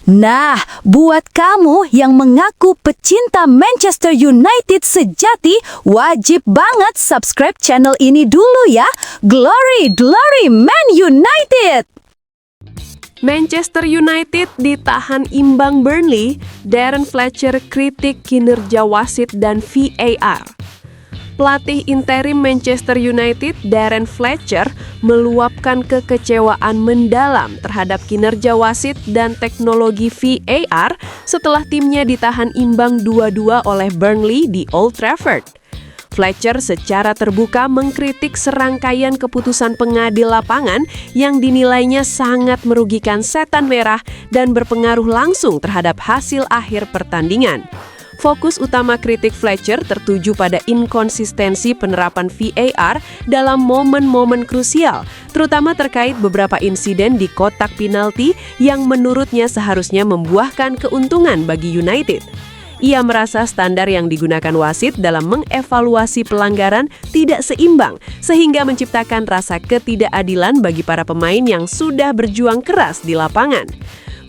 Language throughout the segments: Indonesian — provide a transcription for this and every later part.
Nah, buat kamu yang mengaku pecinta Manchester United sejati, wajib banget subscribe channel ini dulu ya. Glory, glory Man United! Manchester United ditahan imbang Burnley, Darren Fletcher kritik kinerja wasit dan VAR. Pelatih interim Manchester United, Darren Fletcher, meluapkan kekecewaan mendalam terhadap kinerja wasit dan teknologi VAR setelah timnya ditahan imbang 2-2 oleh Burnley di Old Trafford. Fletcher secara terbuka mengkritik serangkaian keputusan pengadil lapangan yang dinilainya sangat merugikan Setan Merah dan berpengaruh langsung terhadap hasil akhir pertandingan. Fokus utama kritik Fletcher tertuju pada inkonsistensi penerapan VAR dalam momen-momen krusial, terutama terkait beberapa insiden di kotak penalti yang menurutnya seharusnya membuahkan keuntungan bagi United. Ia merasa standar yang digunakan wasit dalam mengevaluasi pelanggaran tidak seimbang, sehingga menciptakan rasa ketidakadilan bagi para pemain yang sudah berjuang keras di lapangan.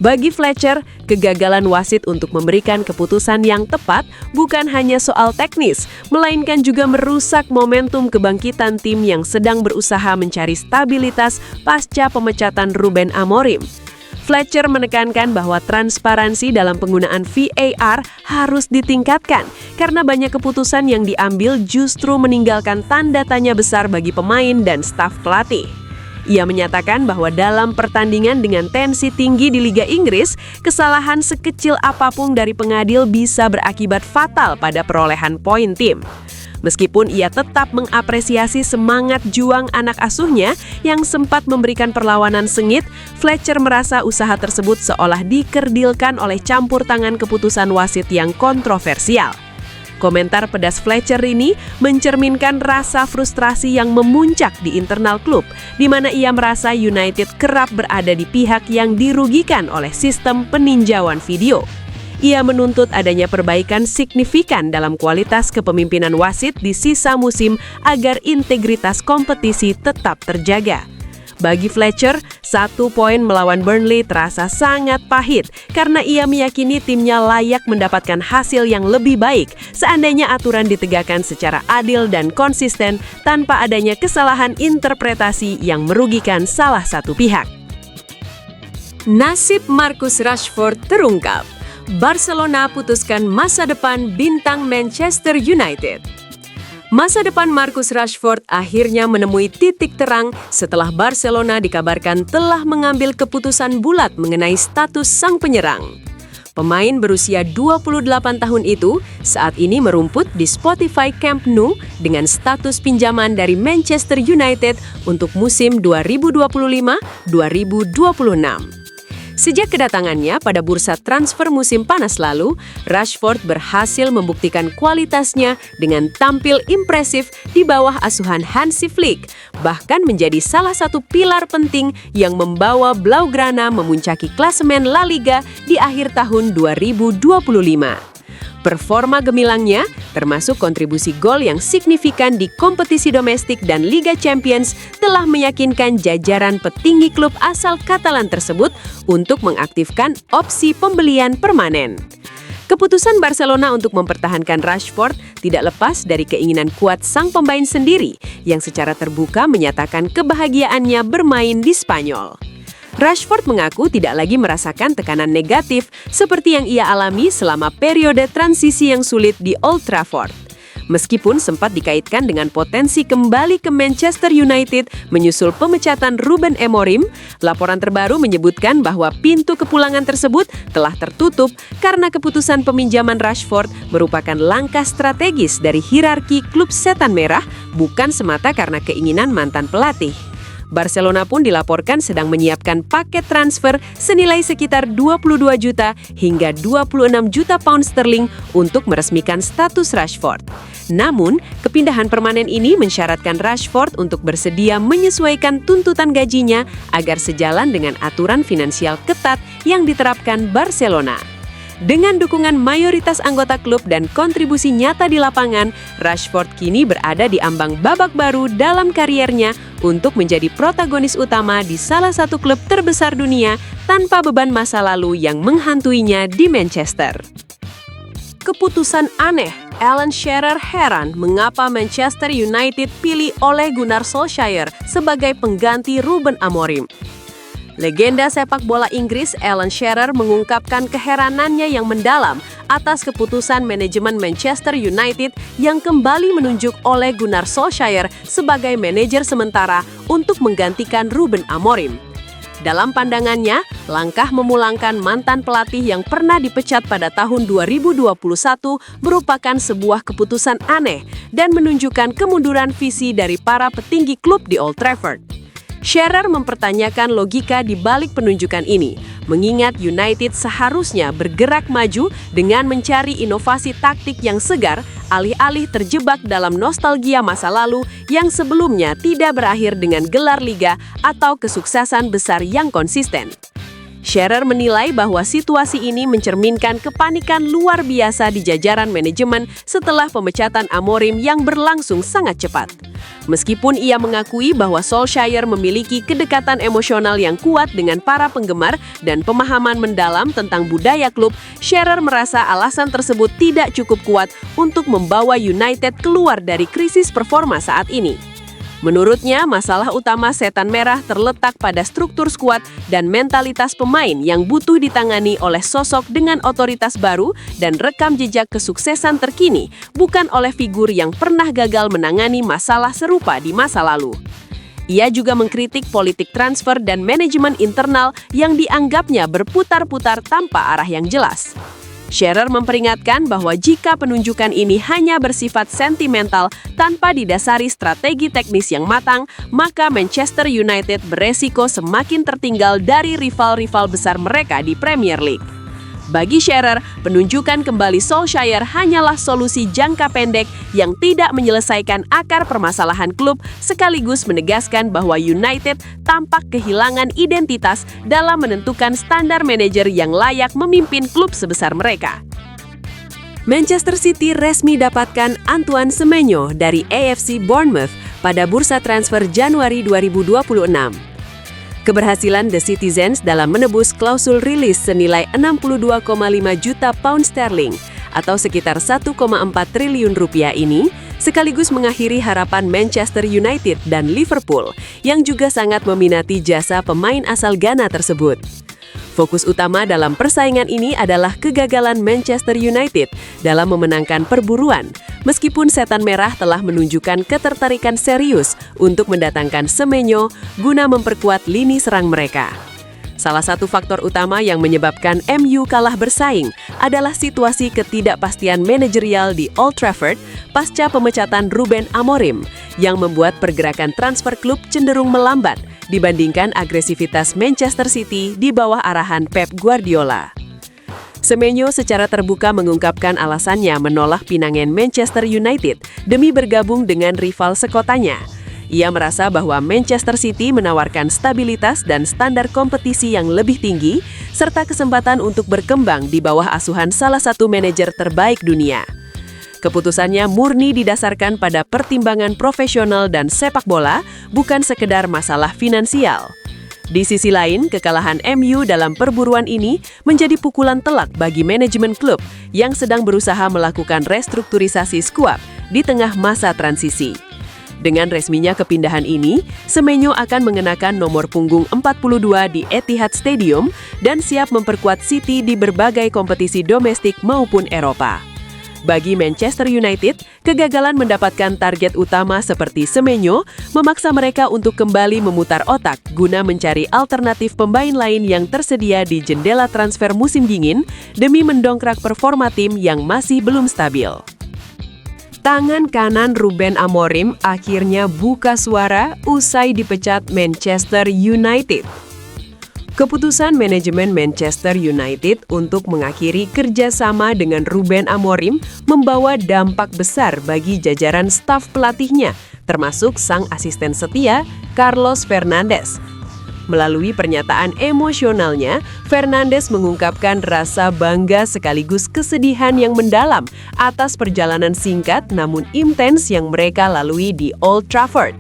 Bagi Fletcher, kegagalan wasit untuk memberikan keputusan yang tepat bukan hanya soal teknis, melainkan juga merusak momentum kebangkitan tim yang sedang berusaha mencari stabilitas pasca pemecatan Ruben Amorim. Fletcher menekankan bahwa transparansi dalam penggunaan VAR harus ditingkatkan karena banyak keputusan yang diambil justru meninggalkan tanda tanya besar bagi pemain dan staf pelatih. Ia menyatakan bahwa dalam pertandingan dengan tensi tinggi di Liga Inggris, kesalahan sekecil apapun dari pengadil bisa berakibat fatal pada perolehan poin tim. Meskipun ia tetap mengapresiasi semangat juang anak asuhnya yang sempat memberikan perlawanan sengit, Fletcher merasa usaha tersebut seolah dikerdilkan oleh campur tangan keputusan wasit yang kontroversial. Komentar pedas Fletcher ini mencerminkan rasa frustrasi yang memuncak di internal klub, di mana ia merasa United kerap berada di pihak yang dirugikan oleh sistem peninjauan video. Ia menuntut adanya perbaikan signifikan dalam kualitas kepemimpinan wasit di sisa musim agar integritas kompetisi tetap terjaga. Bagi Fletcher, 1 poin melawan Burnley terasa sangat pahit karena ia meyakini timnya layak mendapatkan hasil yang lebih baik seandainya aturan ditegakkan secara adil dan konsisten tanpa adanya kesalahan interpretasi yang merugikan salah satu pihak. Nasib Marcus Rashford terungkap. Barcelona putuskan masa depan bintang Manchester United. Masa depan Marcus Rashford akhirnya menemui titik terang setelah Barcelona dikabarkan telah mengambil keputusan bulat mengenai status sang penyerang. Pemain berusia 28 tahun itu saat ini merumput di Spotify Camp Nou dengan status pinjaman dari Manchester United untuk musim 2025-2026. Sejak kedatangannya pada bursa transfer musim panas lalu, Rashford berhasil membuktikan kualitasnya dengan tampil impresif di bawah asuhan Hansi Flick, bahkan menjadi salah satu pilar penting yang membawa Blaugrana memuncaki klasemen La Liga di akhir tahun 2025. Performa gemilangnya, termasuk kontribusi gol yang signifikan di kompetisi domestik dan Liga Champions, telah meyakinkan jajaran petinggi klub asal Katalan tersebut untuk mengaktifkan opsi pembelian permanen. Keputusan Barcelona untuk mempertahankan Rashford tidak lepas dari keinginan kuat sang pemain sendiri, yang secara terbuka menyatakan kebahagiaannya bermain di Spanyol. Rashford mengaku tidak lagi merasakan tekanan negatif seperti yang ia alami selama periode transisi yang sulit di Old Trafford. Meskipun sempat dikaitkan dengan potensi kembali ke Manchester United menyusul pemecatan Ruben Amorim, laporan terbaru menyebutkan bahwa pintu kepulangan tersebut telah tertutup karena keputusan peminjaman Rashford merupakan langkah strategis dari hierarki klub Setan Merah, bukan semata karena keinginan mantan pelatih. Barcelona pun dilaporkan sedang menyiapkan paket transfer senilai sekitar 22 juta hingga 26 juta pound sterling untuk meresmikan status Rashford. Namun, kepindahan permanen ini mensyaratkan Rashford untuk bersedia menyesuaikan tuntutan gajinya agar sejalan dengan aturan finansial ketat yang diterapkan Barcelona. Dengan dukungan mayoritas anggota klub dan kontribusi nyata di lapangan, Rashford kini berada di ambang babak baru dalam kariernya untuk menjadi protagonis utama di salah satu klub terbesar dunia tanpa beban masa lalu yang menghantuinya di Manchester. Keputusan aneh, Alan Shearer heran mengapa Manchester United pilih Ole Gunnar Solskjaer sebagai pengganti Ruben Amorim. Legenda sepak bola Inggris Alan Shearer mengungkapkan keheranannya yang mendalam atas keputusan manajemen Manchester United yang kembali menunjuk Ole Gunnar Solskjaer sebagai manajer sementara untuk menggantikan Ruben Amorim. Dalam pandangannya, langkah memulangkan mantan pelatih yang pernah dipecat pada tahun 2021 merupakan sebuah keputusan aneh dan menunjukkan kemunduran visi dari para petinggi klub di Old Trafford. Shearer mempertanyakan logika di balik penunjukan ini, mengingat United seharusnya bergerak maju dengan mencari inovasi taktik yang segar, alih-alih terjebak dalam nostalgia masa lalu yang sebelumnya tidak berakhir dengan gelar liga atau kesuksesan besar yang konsisten. Shearer menilai bahwa situasi ini mencerminkan kepanikan luar biasa di jajaran manajemen setelah pemecatan Amorim yang berlangsung sangat cepat. Meskipun ia mengakui bahwa Solskjaer memiliki kedekatan emosional yang kuat dengan para penggemar dan pemahaman mendalam tentang budaya klub, Shearer merasa alasan tersebut tidak cukup kuat untuk membawa United keluar dari krisis performa saat ini. Menurutnya, masalah utama setan merah terletak pada struktur skuad dan mentalitas pemain yang butuh ditangani oleh sosok dengan otoritas baru dan rekam jejak kesuksesan terkini, bukan oleh figur yang pernah gagal menangani masalah serupa di masa lalu. Ia juga mengkritik politik transfer dan manajemen internal yang dianggapnya berputar-putar tanpa arah yang jelas. Shearer memperingatkan bahwa jika penunjukan ini hanya bersifat sentimental tanpa didasari strategi teknis yang matang, maka Manchester United beresiko semakin tertinggal dari rival-rival besar mereka di Premier League. Bagi Shearer, penunjukan kembali Solskjaer hanyalah solusi jangka pendek yang tidak menyelesaikan akar permasalahan klub, sekaligus menegaskan bahwa United tampak kehilangan identitas dalam menentukan standar manajer yang layak memimpin klub sebesar mereka. Manchester City resmi dapatkan Antoine Semenyo dari AFC Bournemouth pada bursa transfer Januari 2026. Keberhasilan The Citizens dalam menebus klausul rilis senilai 62,5 juta pound sterling atau sekitar 1,4 triliun rupiah ini sekaligus mengakhiri harapan Manchester United dan Liverpool yang juga sangat meminati jasa pemain asal Ghana tersebut. Fokus utama dalam persaingan ini adalah kegagalan Manchester United dalam memenangkan perburuan, meskipun setan merah telah menunjukkan ketertarikan serius untuk mendatangkan Semenyo guna memperkuat lini serang mereka. Salah satu faktor utama yang menyebabkan MU kalah bersaing adalah situasi ketidakpastian manajerial di Old Trafford pasca pemecatan Ruben Amorim, yang membuat pergerakan transfer klub cenderung melambat dibandingkan agresivitas Manchester City di bawah arahan Pep Guardiola. Semenyo secara terbuka mengungkapkan alasannya menolak pinangan Manchester United demi bergabung dengan rival sekotanya. Ia merasa bahwa Manchester City menawarkan stabilitas dan standar kompetisi yang lebih tinggi, serta kesempatan untuk berkembang di bawah asuhan salah satu manajer terbaik dunia. Keputusannya murni didasarkan pada pertimbangan profesional dan sepak bola, bukan sekedar masalah finansial. Di sisi lain, kekalahan MU dalam perburuan ini menjadi pukulan telak bagi manajemen klub yang sedang berusaha melakukan restrukturisasi skuad di tengah masa transisi. Dengan resminya kepindahan ini, Semenyo akan mengenakan nomor punggung 42 di Etihad Stadium dan siap memperkuat City di berbagai kompetisi domestik maupun Eropa. Bagi Manchester United, kegagalan mendapatkan target utama seperti Semenyo memaksa mereka untuk kembali memutar otak guna mencari alternatif pemain lain yang tersedia di jendela transfer musim dingin demi mendongkrak performa tim yang masih belum stabil. Tangan kanan Ruben Amorim akhirnya buka suara usai dipecat Manchester United. Keputusan manajemen Manchester United untuk mengakhiri kerjasama dengan Ruben Amorim membawa dampak besar bagi jajaran staf pelatihnya, termasuk sang asisten setia, Carlos Fernandes. Melalui pernyataan emosionalnya, Fernandes mengungkapkan rasa bangga sekaligus kesedihan yang mendalam atas perjalanan singkat namun intens yang mereka lalui di Old Trafford.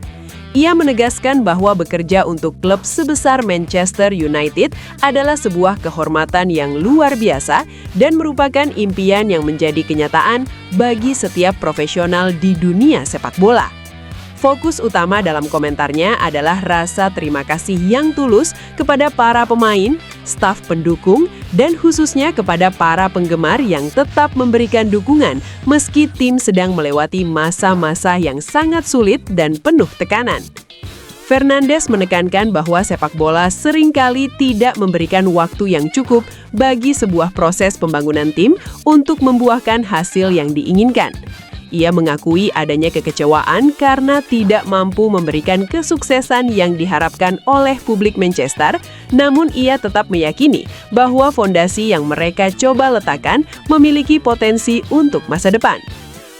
Ia menegaskan bahwa bekerja untuk klub sebesar Manchester United adalah sebuah kehormatan yang luar biasa dan merupakan impian yang menjadi kenyataan bagi setiap profesional di dunia sepak bola. Fokus utama dalam komentarnya adalah rasa terima kasih yang tulus kepada para pemain, staf pendukung, dan khususnya kepada para penggemar yang tetap memberikan dukungan meski tim sedang melewati masa-masa yang sangat sulit dan penuh tekanan. Fernandes menekankan bahwa sepak bola seringkali tidak memberikan waktu yang cukup bagi sebuah proses pembangunan tim untuk membuahkan hasil yang diinginkan. Ia mengakui adanya kekecewaan karena tidak mampu memberikan kesuksesan yang diharapkan oleh publik Manchester, namun ia tetap meyakini bahwa fondasi yang mereka coba letakkan memiliki potensi untuk masa depan.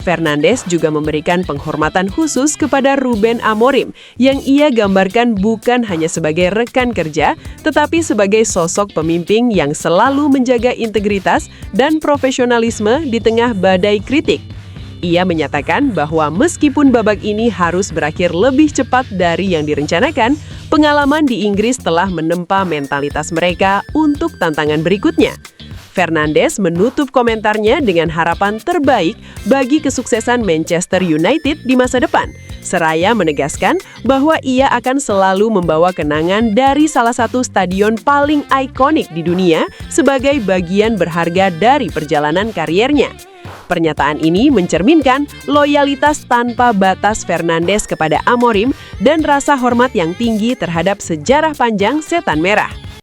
Fernandes juga memberikan penghormatan khusus kepada Ruben Amorim yang ia gambarkan bukan hanya sebagai rekan kerja, tetapi sebagai sosok pemimpin yang selalu menjaga integritas dan profesionalisme di tengah badai kritik. Ia menyatakan bahwa meskipun babak ini harus berakhir lebih cepat dari yang direncanakan, pengalaman di Inggris telah menempa mentalitas mereka untuk tantangan berikutnya. Fernandes menutup komentarnya dengan harapan terbaik bagi kesuksesan Manchester United di masa depan, seraya menegaskan bahwa ia akan selalu membawa kenangan dari salah satu stadion paling ikonik di dunia sebagai bagian berharga dari perjalanan kariernya. Pernyataan ini mencerminkan loyalitas tanpa batas Fernandes kepada Amorim dan rasa hormat yang tinggi terhadap sejarah panjang Setan Merah.